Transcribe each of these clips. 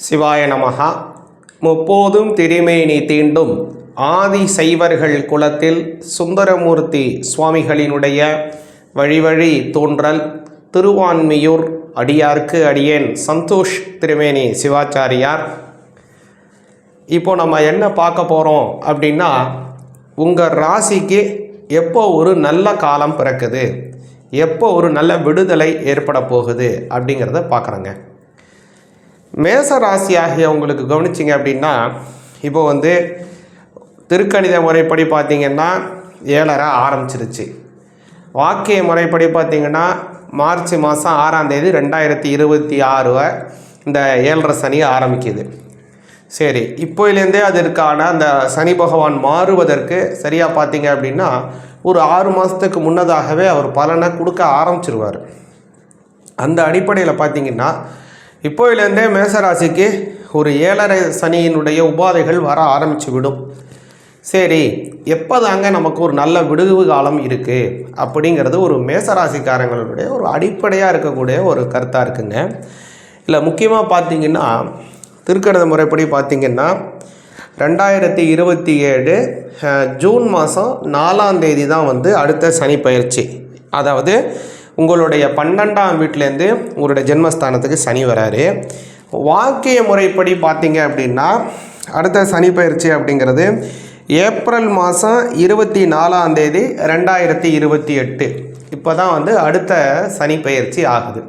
சிவாய நமஹா. முப்போதும் திருமேனி தீண்டும் ஆதி சைவர்கள் குலத்தில் சுந்தரமூர்த்தி சுவாமிகளினுடைய வழிவழி தோன்றல் திருவான்மியூர் அடியார்க்கு அடியேன் சந்தோஷ் திருமேனி சிவாச்சாரியார். இப்போ நம்ம என்ன பார்க்க போகிறோம் அப்படின்னா, உங்கள் ராசிக்கு எப்போ ஒரு நல்ல காலம் பிறக்குது, எப்போ ஒரு நல்ல விடுதலை ஏற்பட போகுது அப்படிங்கிறத பார்க்குறோங்க. மேச ராசியாகிய உங்களுக்கு கவனிச்சிங்க அப்படின்னா, இப்போ திருக்கணித முறைப்படி பார்த்திங்கன்னா 7.5 ஆரம்பிச்சிருச்சு. வாக்கிய முறைப்படி பார்த்திங்கன்னா மார்ச் மாதம் 6ஆம் தேதி 2026 இந்த 7.5 சனி ஆரம்பிக்குது. சரி, இப்போலேருந்தே அதற்கான அந்த சனி பகவான் மாறுவதற்கு சரியாக பார்த்திங்க அப்படின்னா ஒரு 6 மாதத்துக்கு முன்னதாகவே அவர் பலனை கொடுக்க ஆரம்பிச்சிருவார். அந்த அடிப்படையில் பார்த்திங்கன்னா இப்போலேருந்தே மேசராசிக்கு ஒரு 7.5 சனியினுடைய உபாதைகள் வர ஆரம்பித்து விடும். சரி, எப்போ தாங்க நமக்கு ஒரு நல்ல விடுவு காலம் இருக்குது அப்படிங்கிறது ஒரு மேசராசிக்காரங்களுடைய ஒரு அடிப்படையாக இருக்கக்கூடிய ஒரு கருத்தாக இருக்குங்க. இல்லை, முக்கியமாக பார்த்திங்கன்னா திருக்கணித முறைப்படி பார்த்திங்கன்னா 2027 ஜூன் மாதம் 4ஆம் தேதி தான் அடுத்த சனி பயிற்சி. அதாவது உங்களுடைய 12ஆம் வீட்டிலேருந்து உங்களுடைய ஜென்மஸ்தானத்துக்கு சனி வராரு. வாக்கிய முறைப்படி பார்த்திங்க அப்படின்னா அடுத்த சனி பயிற்சி அப்படிங்கிறது ஏப்ரல் மாதம் 24ஆம் தேதி 2028 இப்போ தான் அடுத்த சனி பயிற்சி ஆகுது.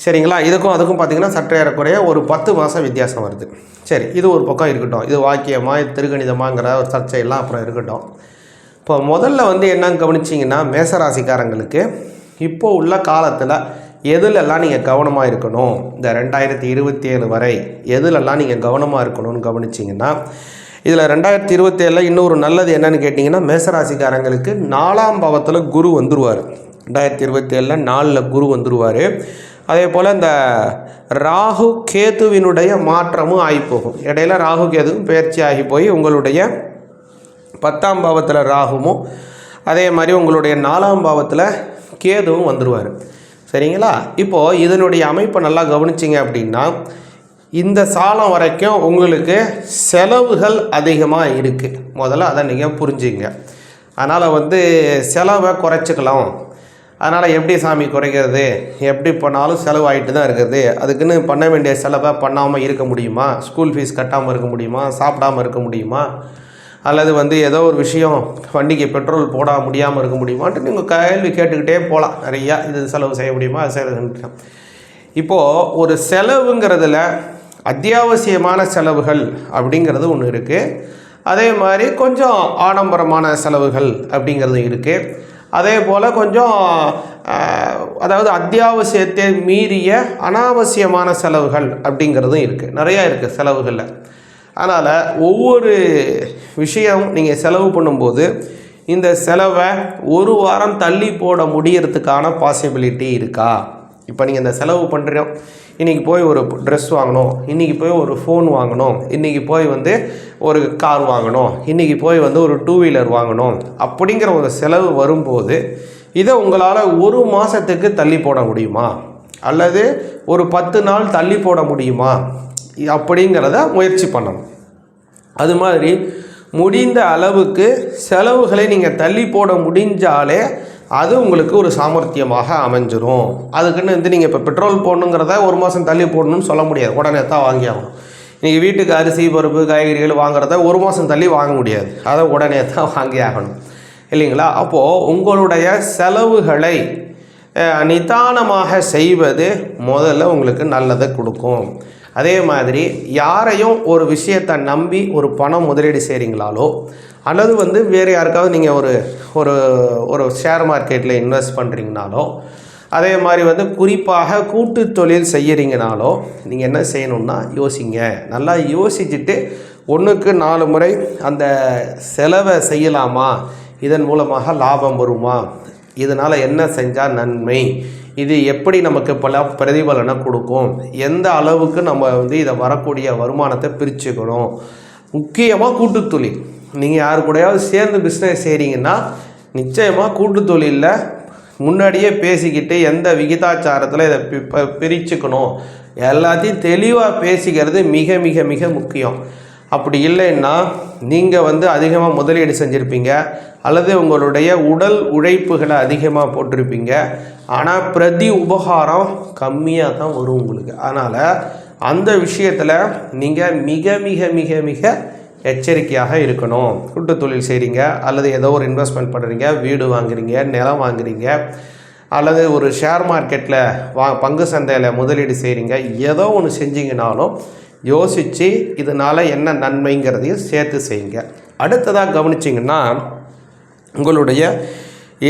சரிங்களா? இதுக்கும் அதுக்கும் பார்த்திங்கன்னா சற்று ஏறக்குறைய ஒரு 10 மாதம் வித்தியாசம் வருது. சரி, இது ஒரு பக்கம் இருக்கட்டும். இது வாக்கியமாக திருக்கணிதமாங்கிற ஒரு சர்ச்சையெல்லாம் அப்புறம் இருக்கட்டும். இப்போ முதல்ல என்னன்னு கவனிச்சிங்கன்னா, மேசராசிக்காரங்களுக்கு இப்போ உள்ள காலத்தில் எதுலெல்லாம் நீங்கள் கவனமாக இருக்கணும், இந்த 2027 வரை எதுலெல்லாம் நீங்கள் கவனமாக இருக்கணும்னு கவனிச்சிங்கன்னா, இதில் 2027 இன்னொரு நல்லது என்னன்னு கேட்டிங்கன்னா, மேசராசிக்காரங்களுக்கு 4ஆம் பாவத்தில் குரு வந்துடுவார். 2027 4ல் குரு வந்துடுவார். அதே போல் இந்த ராகு கேதுவினுடைய மாற்றமும் ஆகிப்போகும். இடையில ராகு கேதுவும் பயிற்சி ஆகி போய் உங்களுடைய 10ஆம் பாவத்தில் ராகுவும் அதே மாதிரி உங்களுடைய 4ஆம் பாவத்தில் கேதுவும் வந்துடுவார். சரிங்களா? இப்போது இதனுடைய அமைப்பை நல்லா கவனிச்சிங்க அப்படின்னா, இந்த சாலம் வரைக்கும் உங்களுக்கு செலவுகள் அதிகமாக இருக்குது. முதல்ல அதை நீங்கள் புரிஞ்சுங்க. அதனால் செலவை குறைச்சிக்கலாம். அதனால் எப்படி சாமி குறைக்கிறது, எப்படி பண்ணாலும் செலவாகிட்டு தான் இருக்குது. அதுக்குன்னு பண்ண வேண்டிய செலவை பண்ணாமல் இருக்க முடியுமா? ஸ்கூல் ஃபீஸ் கட்டாமல் இருக்க முடியுமா? சாப்பிடாமல் இருக்க முடியுமா? அல்லது ஏதோ ஒரு விஷயம் வண்டிக்கு பெட்ரோல் போட முடியாமல் இருக்க முடியுமான்ட்டு நீங்கள் கேள்வி கேட்டுக்கிட்டே போகலாம். நிறையா இது செலவு செய்ய முடியுமா, அது செய்ய. இப்போது ஒரு செலவுங்கிறதுல அத்தியாவசியமான செலவுகள் அப்படிங்கிறது ஒன்று இருக்குது. அதே மாதிரி கொஞ்சம் ஆடம்பரமான செலவுகள் அப்படிங்கிறது இருக்குது. அதே போல் கொஞ்சம் அதாவது அத்தியாவசியத்தை மீறிய அனாவசியமான செலவுகள் அப்படிங்கிறதும் இருக்குது. நிறையா இருக்குது செலவுகளில். அதனால் ஒவ்வொரு விஷயம் நீங்கள் செலவு பண்ணும்போது இந்த செலவை ஒரு வாரம் தள்ளி போட முடியறதுக்கான பாசிபிலிட்டி இருக்கா? இப்போ நீங்கள் இந்த செலவு பண்ணுறோம், இன்றைக்கி போய் ஒரு ட்ரெஸ் வாங்கணும், இன்றைக்கி போய் ஒரு ஃபோன் வாங்கணும், இன்றைக்கி போய் ஒரு கார் வாங்கணும், இன்றைக்கி போய் ஒரு 2 வீலர் வாங்கணும் அப்படிங்கிற ஒரு செலவு வரும்போது இதை உங்களால் ஒரு மாதத்துக்கு தள்ளி போட முடியுமா, அல்லது ஒரு 10 நாள் தள்ளி போட முடியுமா அப்படிங்கிறத முயற்சி பண்ணணும். அது மாதிரி முடிந்த அளவுக்கு செலவுகளை நீங்கள் தள்ளி போட முடிஞ்சாலே அது உங்களுக்கு ஒரு சாமர்த்தியமாக அமைஞ்சிரும். அதுக்குன்னு நீங்கள் இப்போ பெட்ரோல் போடணுங்கிறத ஒரு மாதம் தள்ளி போடணும்னு சொல்ல முடியாது. உடனே தான் வாங்கி ஆகணும். நீங்கள் வீட்டுக்கு அரிசி பருப்பு காய்கறிகள் வாங்குறத ஒரு மாதம் தள்ளி வாங்க முடியாது. அதை உடனே தான் வாங்கி ஆகணும், இல்லைங்களா? அப்போது உங்களுடைய செலவுகளை நிதானமாக செய்வது முதல்ல உங்களுக்கு நல்லதை கொடுக்கும். அதே மாதிரி யாரையும் ஒரு விஷயத்தை நம்பி ஒரு பணம் முதலீடு செய்கிறீங்களாலோ, அல்லது வேறு யாருக்காவது நீங்கள் ஒரு ஷேர் மார்க்கெட்டில் இன்வெஸ்ட் பண்ணுறீங்கனாலோ, அதே மாதிரி குறிப்பாக கூட்டு தொழில் செய்கிறீங்கனாலோ நீங்கள் என்ன செய்யணுன்னா யோசிங்க. நல்லா யோசிச்சுட்டு 1க்கு 4 முறை அந்த செலவை செய்யலாமா, இதன் மூலமாக லாபம் வருமா, இதனால் என்ன செஞ்சால் நன்மை, இது எப்படி நமக்கு பல பிரதிபலனை கொடுக்கும், எந்த அளவுக்கு நம்ம இதை வரக்கூடிய வருமானத்தை பிரிச்சுக்கணும். முக்கியமாக கூட்டுத்தொழில் நீங்கள் யாரு கூடயாவது சேர்ந்து பிஸ்னஸ் செய்கிறீங்கன்னா நிச்சயமாக கூட்டுத்தொழிலில் முன்னாடியே பேசிக்கிட்டு எந்த விகிதாச்சாரத்தில் இதை பிரிச்சுக்கணும், எல்லாத்தையும் தெளிவாக பேசிக்கிறது மிக மிக மிக முக்கியம். அப்படி இல்லைன்னா நீங்கள் வந்து அதிகமாக முதலீடு செஞ்சுருப்பீங்க அல்லது உங்களுடைய உடல் உழைப்புகளை அதிகமாக போட்டிருப்பீங்க, ஆனால் பிரதி உபகாரம் கம்மியாக தான் வரும் உங்களுக்கு. அதனால் அந்த விஷயத்தில் நீங்கள் மிக மிக மிக மிக எச்சரிக்கையாக இருக்கணும். கூட்டு தொழில் செய்கிறீங்க அல்லது ஏதோ ஒரு இன்வெஸ்ட்மெண்ட் பண்ணுறீங்க, வீடு வாங்குறீங்க, நிலம் வாங்குறீங்க, அல்லது ஒரு ஷேர் மார்க்கெட்டில் பங்கு சந்தையில் முதலீடு செய்கிறீங்க, ஏதோ ஒன்று செஞ்சீங்கனாலும் யோசித்து இதனால் என்ன நன்மைங்கிறதையும் சேர்த்து செய்யுங்க. அடுத்ததாக கவனிச்சிங்கன்னா, உங்களுடைய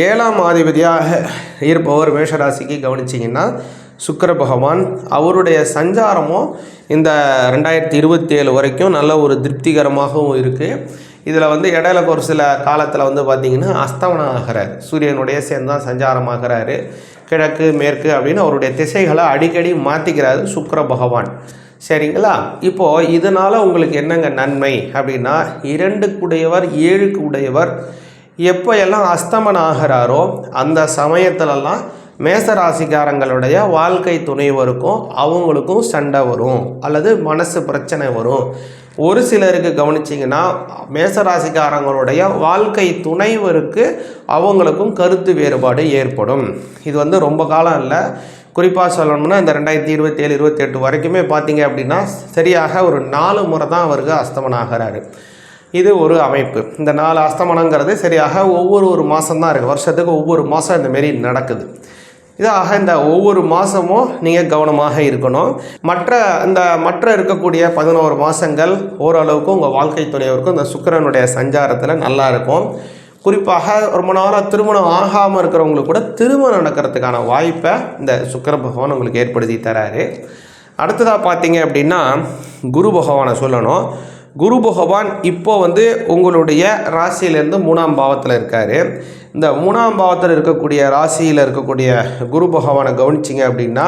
7ஆம் அதிபதியாக இருப்பவர் மேஷராசிக்கு கவனிச்சிங்கன்னா சுக்கிர பகவான். அவருடைய சஞ்சாரமும் இந்த 2027 வரைக்கும் நல்ல ஒரு திருப்திகரமாகவும் இருக்குது. இதில் வந்து இடையில ஒரு சில காலத்தில் வந்து பார்த்திங்கன்னா அஸ்தமனம் ஆகிறார். சூரியனுடைய சேர்ந்தான் சஞ்சாரமாகிறாரு. கிழக்கு மேற்கு அப்படின்னு அவருடைய திசைகளை அடிக்கடி மாற்றிக்கிறாரு சுக்கிர பகவான். சரிங்களா? இப்போது இதனால் உங்களுக்கு என்னங்க நன்மை அப்படின்னா, 2க்கு உடையவர் 7க்கு உடையவர் எப்போ எல்லாம் அஸ்தமனம் ஆகிறாரோ அந்த சமயத்திலலாம் மேசராசிக்காரங்களுடைய வாழ்க்கை துணைவருக்கும் அவங்களுக்கும் சண்டை வரும் அல்லது மனசு பிரச்சனை வரும். ஒரு சிலருக்கு கவனிச்சிங்கன்னா மேசராசிக்காரங்களுடைய வாழ்க்கை துணைவருக்கு அவங்களுக்கும் கருத்து வேறுபாடு ஏற்படும். இது வந்து ரொம்ப காலம் இல்லை, குறிப்பாக சொல்லணும்னா இந்த 2027 28 வரைக்குமே பார்த்தீங்க அப்படின்னா சரியாக ஒரு 4 முறை தான் அவருக்கு அஸ்தமனம் ஆகிறாரு. இது ஒரு அமைப்பு. இந்த 4 அஸ்தமனங்கிறது சரியாக ஒவ்வொரு மாதம்தான் இருக்குது. வருஷத்துக்கு ஒவ்வொரு மாதம் இந்தமாரி நடக்குது. இதாக இந்த ஒவ்வொரு மாதமும் நீங்கள் கவனமாக இருக்கணும். மற்ற இருக்கக்கூடிய 11 மாதங்கள் ஓரளவுக்கு உங்கள் வாழ்க்கை துணையவருக்கும் இந்த சுக்கிரனுடைய சஞ்சாரத்தில் நல்லா இருக்கும். குறிப்பாக ரொம்ப நாளாக திருமணம் ஆகாமல் இருக்கிறவங்களுக்கு கூட திருமணம் நடக்கிறதுக்கான வாய்ப்பை இந்த சுக்கிர பகவான் உங்களுக்கு ஏற்படுத்தி தராரு. அடுத்ததாக பார்த்தீங்க அப்படின்னா குரு பகவானை சொல்லணும். குரு பகவான் இப்போது வந்து உங்களுடைய ராசியிலேருந்து 3ஆம் பாவத்தில் இருக்கார். இந்த 3ஆம் பாவத்தில் இருக்கக்கூடிய ராசியில் இருக்கக்கூடிய குரு பகவானை கவனிச்சிங்க அப்படின்னா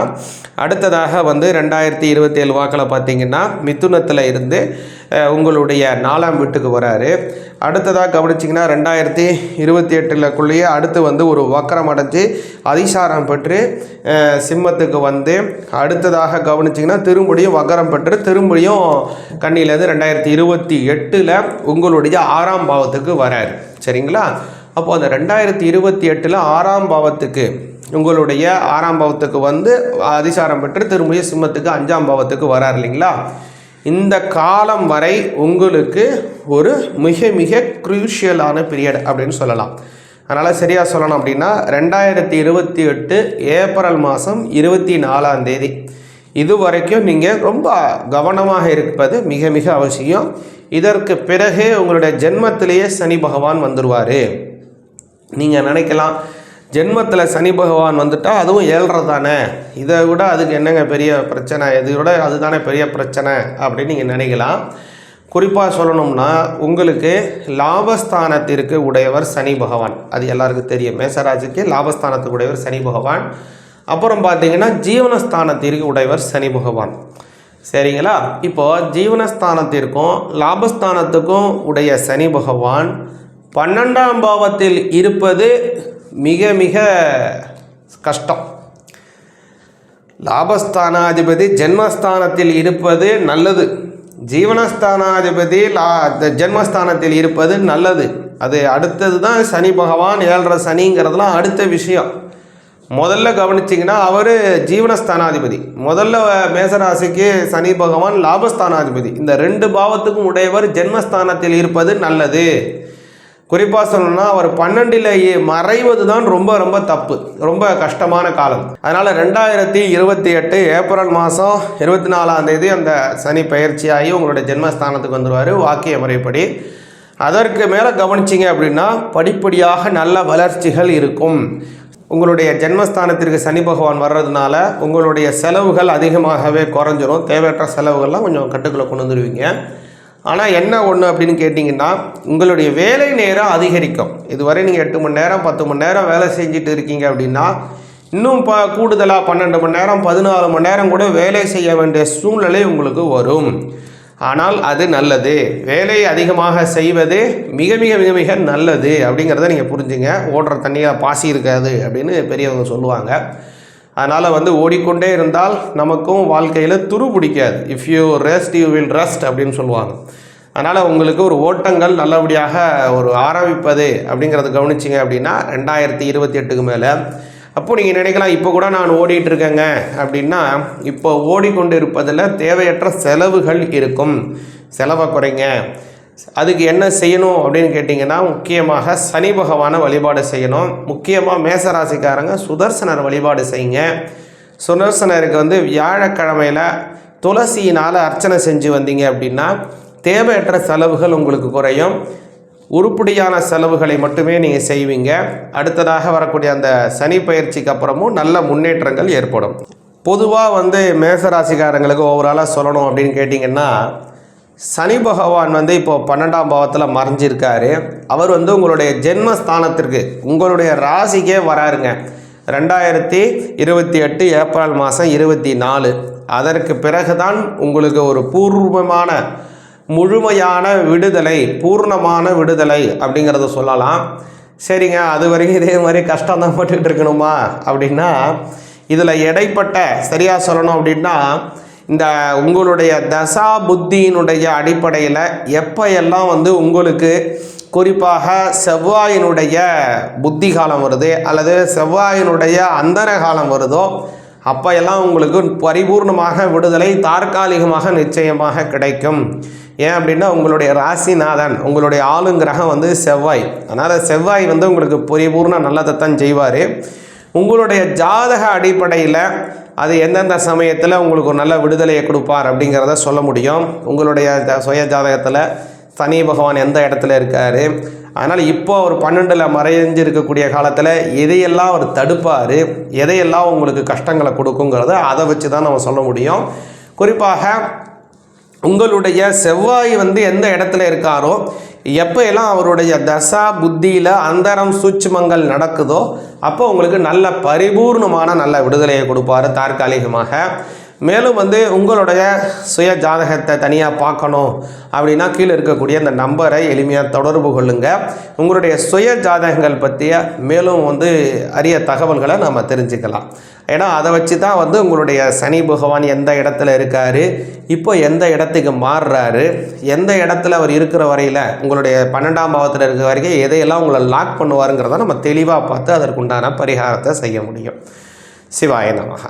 அடுத்ததாக வந்து 2027 வாக்கில் பார்த்திங்கன்னா மிதுனத்தில் இருந்து உங்களுடைய 4ஆம் வீட்டுக்கு வராரு. அடுத்ததாக கவனிச்சிங்கன்னா 2028க்குள்ளேயே அடுத்து வந்து ஒரு வக்கரம் அடைஞ்சு அதிசாரம் பெற்று சிம்மத்துக்கு வந்து அடுத்ததாக கவனிச்சிங்கன்னா திரும்பியும் வக்கரம் பெற்று திரும்பியும் கன்னியிலேருந்து 2028 உங்களுடைய 6ஆம் பாவத்துக்கு வராரு. சரிங்களா? அப்போது அந்த 2028 6ஆம் பாவத்துக்கு உங்களுடைய 6ஆம் பாவத்துக்கு வந்து அதிசாரம் பெற்று திரும்பியும் சிம்மத்துக்கு 5ஆம் பாவத்துக்கு வரார் இல்லைங்களா? இந்த காலம் வரை உங்களுக்கு ஒரு மிக மிக க்ரூஷியலான பீரியட் அப்படின்னு சொல்லலாம். அதனால் சரியாக சொல்லணும் அப்படின்னா 2028 ஏப்ரல் மாதம் 24ஆம் தேதி இது வரைக்கும் நீங்கள் ரொம்ப கவனமாக இருப்பது மிக மிக அவசியம். இதற்கு பிறகு உங்களுடைய ஜென்மத்திலேயே சனி பகவான் வந்துடுவார். நீங்கள் நினைக்கலாம் ஜென்மத்தில் சனி பகவான் வந்துட்டால் அதுவும் 7 தானே, இதை விட அதுக்கு என்னங்க பெரிய பிரச்சனை, இதை விட அதுதானே பெரிய பிரச்சனை அப்படின்னு நீங்கள் நினைக்கலாம். குறிப்பாக சொல்லணும்னா உங்களுக்கு லாபஸ்தானத்திற்கு உடையவர் சனி பகவான். அது எல்லாருக்கும் தெரியும். மேசராசிக்கு லாபஸ்தானத்துக்கு உடையவர் சனி பகவான். அப்புறம் பார்த்தீங்கன்னா ஜீவனஸ்தானத்திற்கு உடையவர் சனி பகவான். சரிங்களா? இப்போது ஜீவனஸ்தானத்திற்கும் லாபஸ்தானத்துக்கும் உடைய சனி பகவான் 12ஆம் பாவத்தில் இருப்பது மிக மிக கஷ்டம். லாபஸ்தானாதிபதி ஜென்மஸ்தானத்தில் இருப்பது நல்லது, ஜீவனஸ்தானாதிபதி ஜென்மஸ்தானத்தில் இருப்பது நல்லது. அது அடுத்தது தான் சனி பகவான் 7 சனிங்கிறதுலாம் அடுத்த விஷயம். முதல்ல கவனிச்சிங்கன்னா அவர் ஜீவனஸ்தானாதிபதி. முதல்ல மேசராசிக்கு சனி பகவான் லாபஸ்தானாதிபதி. இந்த 2 பாவத்துக்கும் உடையவர் ஜென்மஸ்தானத்தில் இருப்பது நல்லது. குறிப்பாக சொல்லணும்னா அவர் 12லேயே மறைவது தான் ரொம்ப ரொம்ப தப்பு, ரொம்ப கஷ்டமான காலம். அதனால் 2028 ஏப்ரல் மாதம் 24ஆம் தேதி அந்த சனி பயிற்சியாகி உங்களுடைய ஜென்மஸ்தானத்துக்கு வந்துடுவார் வாக்கிய முறைப்படி. அதற்கு மேலே கவனிச்சிங்க அப்படின்னா படிப்படியாக நல்ல வளர்ச்சிகள் இருக்கும். உங்களுடைய ஜென்மஸ்தானத்திற்கு சனி பகவான் வர்றதுனால உங்களுடைய செலவுகள் அதிகமாகவே குறைஞ்சிரும். தேவையற்ற செலவுகள்லாம் கொஞ்சம் கட்டுக்குள்ளே கொண்டு வந்துடுவீங்க. ஆனால் என்ன ஒன்று அப்படின்னு கேட்டிங்கன்னா உங்களுடைய வேலை நேரம் அதிகரிக்கும். இதுவரை நீங்கள் 8 மணி நேரம் 10 மணி நேரம் வேலை செஞ்சுட்டு இருக்கீங்க அப்படின்னா இன்னும் கூடுதலாக 12 மணி நேரம் 14 மணி நேரம் கூட வேலை செய்ய வேண்டிய சூழ்நிலை உங்களுக்கு வரும். ஆனால் அது நல்லது. வேலை அதிகமாக செய்வது மிக மிக மிக மிக நல்லது அப்படிங்கிறத நீங்கள் புரிஞ்சுங்க. ஓடுற தண்ணியாக பாசி இருக்காது அப்படின்னு பெரியவங்க சொல்லுவாங்க. அதனால் வந்து ஓடிக்கொண்டே இருந்தால் நமக்கும் வாழ்க்கையில் துரு பிடிக்காது. If you rest you will rest அப்படின்னு சொல்லுவாங்க. அதனால் உங்களுக்கு ஒரு ஓட்டங்கள் நல்லபடியாக ஒரு ஆரம்பிப்பது அப்படிங்கிறத கவனிச்சிங்க அப்படின்னா 2028க்கு மேலே. அப்போது நீங்கள் நினைக்கலாம் இப்போ கூட நான் ஓடிட்டுருக்கேங்க அப்படின்னா, இப்போ ஓடிக்கொண்டு இருப்பதில் தேவையற்ற செலவுகள் இருக்கும். செலவை குறைங்க. அதுக்கு என்ன செய்யணும் அப்படின்னு கேட்டிங்கன்னா, முக்கியமாக சனி பகவானை வழிபாடு செய்யணும். முக்கியமாக மேசராசிக்காரங்க சுதர்சனர் வழிபாடு செய்யுங்க. சுதர்சனருக்கு வந்து வியாழக்கிழமையில் துளசியினால் அர்ச்சனை செஞ்சு வந்தீங்க அப்படின்னா தேவையற்ற செலவுகள் உங்களுக்கு குறையும். உருப்படியான செலவுகளை மட்டுமே நீங்கள் செய்வீங்க. அடுத்ததாக வரக்கூடிய அந்த சனி பயிற்சிக்கு அப்புறமும் நல்ல முன்னேற்றங்கள் ஏற்படும். பொதுவாக வந்து மேசராசிக்காரங்களுக்கு ஓவராலாக சொல்லணும் அப்படின்னு கேட்டிங்கன்னா, சனி பகவான் வந்து இப்போது 12ஆம் பாவத்தில் மறைஞ்சிருக்காரு. அவர் வந்து உங்களுடைய ஜென்மஸ்தானத்திற்கு உங்களுடைய ராசிக்கே வராருங்க. 2028 ஏப்ரல் மாதம் 24. அதற்கு பிறகுதான் உங்களுக்கு ஒரு பூர்வமான முழுமையான விடுதலை, பூர்ணமான விடுதலை அப்படிங்கிறத சொல்லலாம். சரிங்க, அது வரைக்கும் இதே மாதிரி கஷ்டம்தான் பட்டுக்கிட்டு இருக்கணுமா அப்படின்னா, இதில் இடைப்பட்ட சரியாக சொல்லணும் அப்படின்னா, இந்த உங்களுடைய தசா புத்தியினுடைய அடிப்படையில் எப்போ எல்லாம் வந்து உங்களுக்கு குறிப்பாக செவ்வாயினுடைய புத்தி காலம் வருது அல்லது செவ்வாயினுடைய அந்தர காலம் வருதோ அப்போ எல்லாம் உங்களுக்கு பரிபூர்ணமாக விடுதலை தற்காலிகமாக நிச்சயமாக கிடைக்கும். ஏன் அப்படின்னா, உங்களுடைய ராசிநாதன் உங்களுடைய ஆளுங்கிரகம் வந்து செவ்வாய். அதனால் செவ்வாய் வந்து உங்களுக்கு பரிபூர்ண நல்லதைத்தான் செய்வார். உங்களுடைய ஜாதக அடிப்படையில் அது எந்தெந்த சமயத்தில் உங்களுக்கு ஒரு நல்ல விடுதலையை கொடுப்பார் அப்படிங்கிறத சொல்ல முடியும். உங்களுடைய சுய ஜாதகத்தில் சனி பகவான் எந்த இடத்துல இருக்கார், அதனால் இப்போ ஒரு 12ல் மறைஞ்சு இருக்கக்கூடிய காலத்தில் எதையெல்லாம் அவர் தடுப்பார், எதையெல்லாம் உங்களுக்கு கஷ்டங்களை கொடுக்குங்கிறத அதை வச்சு தான் நம்ம சொல்ல முடியும். குறிப்பாக உங்களுடைய செவ்வாய் வந்து எந்த இடத்துல இருக்காரோ, எப்போ எல்லாம் அவருடைய தசா புத்தியில் அந்தரம் சூட்சுமங்கள் நடக்குதோ அப்போ உங்களுக்கு நல்ல பரிபூர்ணமான நல்ல விடுதலையை கொடுப்பார் தற்காலிகமாக. மேலும் வந்து உங்களுடைய சுய ஜாதகத்தை தனியாக பார்க்கணும் அப்படின்னா கீழே இருக்கக்கூடிய அந்த நம்பரை எளிமையாக தொடர்பு கொள்ளுங்கள். உங்களுடைய சுய ஜாதகங்கள் பற்றிய மேலும் வந்து அரிய தகவல்களை நம்ம தெரிஞ்சுக்கலாம். ஏன்னா அதை வச்சு தான் வந்து உங்களுடைய சனி பகவான் எந்த இடத்துல இருக்கார், இப்போ எந்த இடத்துக்கு மாறுறாரு, எந்த இடத்துல அவர் இருக்கிற வரையில் உங்களுடைய 12ஆம் பாவத்தில் இருக்கிற வரைக்கும் எதையெல்லாம் உங்களை லாக் பண்ணுவாருங்கிறத நம்ம தெளிவாக பார்த்து அதற்குண்டான பரிகாரத்தை செய்ய முடியும். சிவாய நமஹ.